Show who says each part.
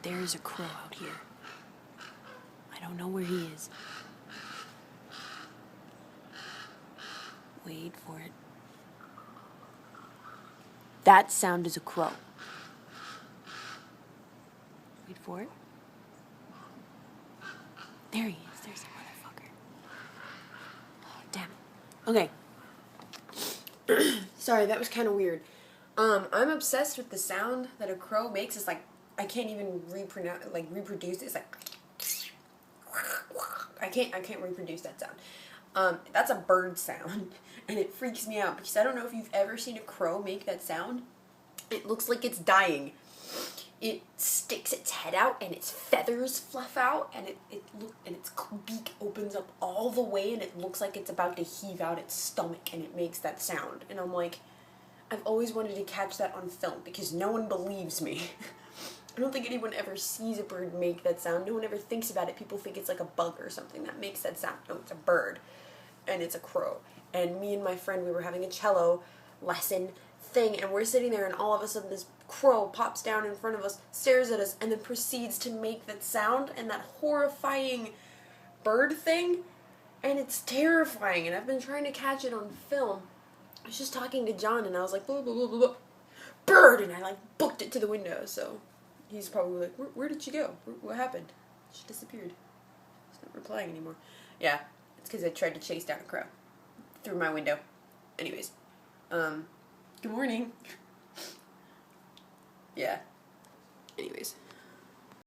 Speaker 1: There's a crow out here. I don't know where he is. Wait for it. That sound is a crow. Wait for it. There he is. There's the motherfucker. Oh, damn it. Okay. Sorry, that was kind of weird. I'm obsessed with the sound that a crow makes. It's like, I can't even reproduce it. It's like, I can't reproduce that sound. That's a bird sound, and it freaks me out because I don't know if you've ever seen a crow make that sound. It looks like it's dying. It sticks its head out, and its feathers fluff out, and its beak opens up all the way, and it looks like it's about to heave out its stomach, and it makes that sound. And I'm like, I've always wanted to catch that on film because no one believes me. I don't think anyone ever sees a bird make that sound. No one ever thinks about it. People think it's like a bug or something that makes that sound. No, it's a bird, and it's a crow. And me and my friend, we were having a cello lesson thing, and we're sitting there, and all of a sudden this crow pops down in front of us, stares at us, and then proceeds to make that sound and that horrifying bird thing, and it's terrifying, and I've been trying to catch it on film. I was just talking to John, and I was like, blah, blah, blah, blah, blah, bird, and I like booked it to the window, so he's probably like, where did she go? What happened? She disappeared. She's not replying anymore. Yeah, it's because I tried to chase down a crow through my window. Anyways, good morning. Yeah. Anyways.